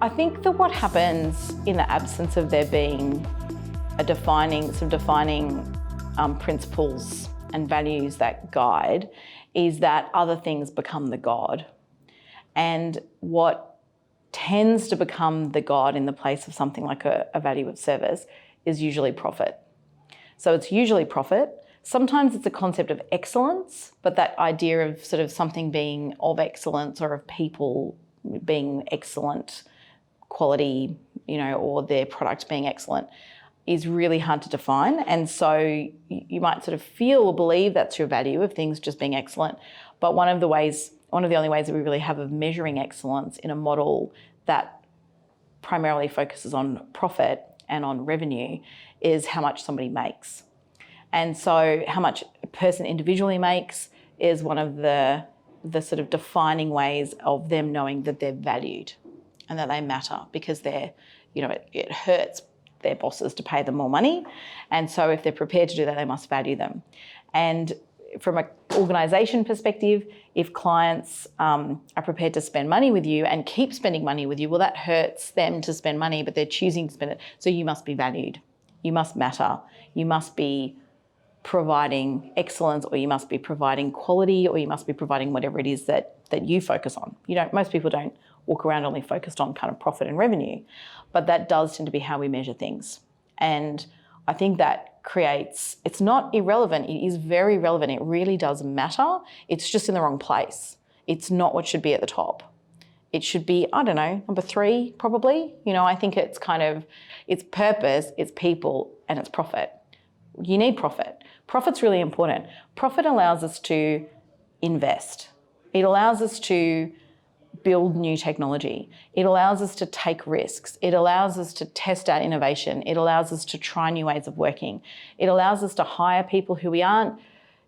I think that what happens in the absence of there being some defining principles and values that guide is that other things become the God. And what tends to become the God in the place of something like a value of service is usually profit. So it's usually profit. Sometimes it's a concept of excellence, but that idea of sort of something being of excellence or of people being excellent quality, or their product being excellent is really hard to define. And so you might sort of feel or believe that's your value of things just being excellent. But one of the only ways that we really have of measuring excellence in a model that primarily focuses on profit and on revenue is how much somebody makes. And so how much a person individually makes is one of the sort of defining ways of them knowing that they're valued and that they matter, because it hurts their bosses to pay them more money. And so if they're prepared to do that, they must value them. And from an organisation perspective, if clients are prepared to spend money with you and keep spending money with you, well, that hurts them to spend money, but they're choosing to spend it. So you must be valued. You must matter. You must be providing excellence, or you must be providing quality, or you must be providing whatever it is that you focus on. Most people don't walk around only focused on kind of profit and revenue, but that does tend to be how we measure things. And I think that it's not irrelevant, it is very relevant, it really does matter. It's just in the wrong place. It's not what should be at the top. It should be, I don't know, number 3 probably. I think it's it's purpose, it's people, and it's profit. You need profit. Profit's really important. Profit allows us to invest. It allows us to build new technology. It allows us to take risks. It allows us to test out innovation. It allows us to try new ways of working. It allows us to hire people who aren't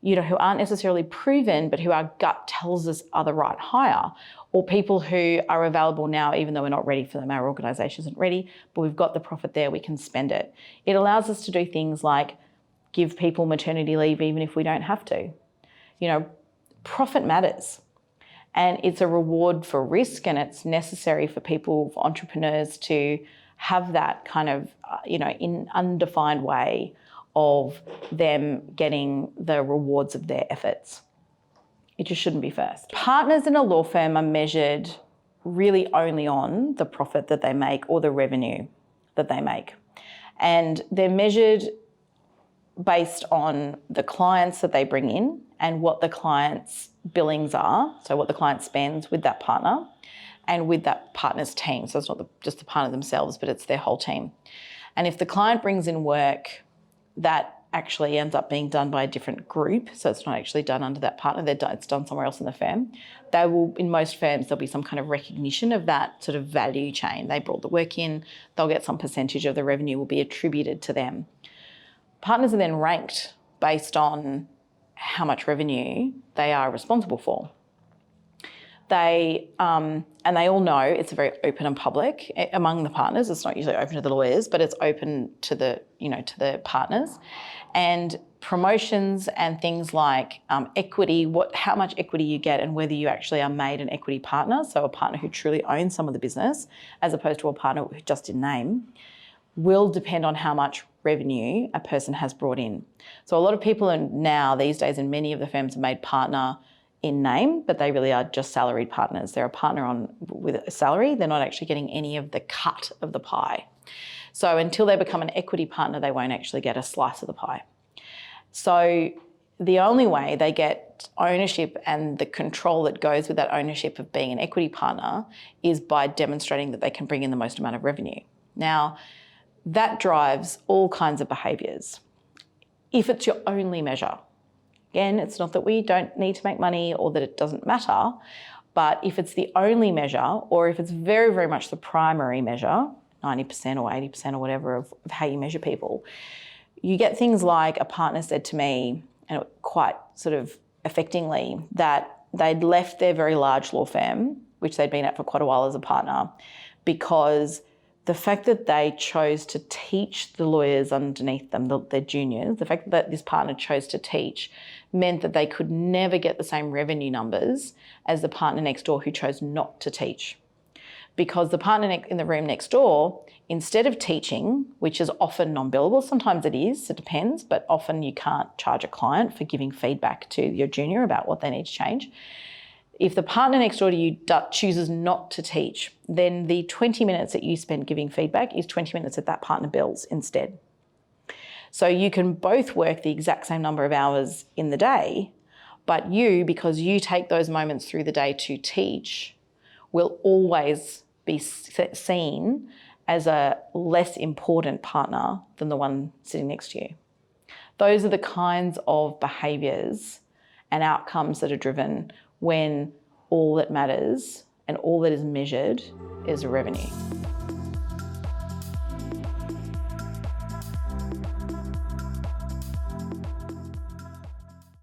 necessarily proven, but who our gut tells us are the right hire, or people who are available now even though we're not ready for them. Our organisation isn't ready, but we've got the profit there, we can spend it. It allows us to do things like give people maternity leave even if we don't have to. Profit matters. And it's a reward for risk, and it's necessary for people, for entrepreneurs, to have that kind of, in undefined way of them getting the rewards of their efforts. It just shouldn't be first. Partners in a law firm are measured really only on the profit that they make or the revenue that they make. And they're measured based on the clients that they bring in and what the client's billings are, so what the client spends with that partner and with that partner's team. So it's not just the partner themselves, but it's their whole team. And if the client brings in work that actually ends up being done by a different group, so it's not actually done under that partner, it's done somewhere else in the firm, in most firms, there'll be some kind of recognition of that sort of value chain. They brought the work in, they'll get some percentage of the revenue will be attributed to them. Partners are then ranked based on how much revenue they are responsible for. And they all know it's very open and public among the partners. It's not usually open to the lawyers, but it's open to the partners. And promotions and things like equity, how much equity you get and whether you actually are made an equity partner, so a partner who truly owns some of the business, as opposed to a partner just in name, will depend on how much revenue a person has brought in. So a lot of people now these days in many of the firms are made partner in name, but they really are just salaried partners. They're a partner with a salary. They're not actually getting any of the cut of the pie. So until they become an equity partner, they won't actually get a slice of the pie. So the only way they get ownership and the control that goes with that ownership of being an equity partner is by demonstrating that they can bring in the most amount of revenue. Now, that drives all kinds of behaviours. If it's your only measure, again, it's not that we don't need to make money or that it doesn't matter, but if it's the only measure, or if it's very, very much the primary measure, 90% or 80% or whatever of how you measure people, you get things like a partner said to me, and quite sort of affectingly, that they'd left their very large law firm, which they'd been at for quite a while as a partner, because the fact that they chose to teach the lawyers underneath them, their juniors, the fact that this partner chose to teach meant that they could never get the same revenue numbers as the partner next door who chose not to teach. because the partner in the room next door, instead of teaching, which is often non-billable, sometimes it is, it depends, but often you can't charge a client for giving feedback to your junior about what they need to change. If the partner next door to you chooses not to teach, then the 20 minutes that you spend giving feedback is 20 minutes that that partner bills instead. So you can both work the exact same number of hours in the day, but you, because you take those moments through the day to teach, will always be seen as a less important partner than the one sitting next to you. Those are the kinds of behaviours and outcomes that are driven when all that matters and all that is measured is revenue.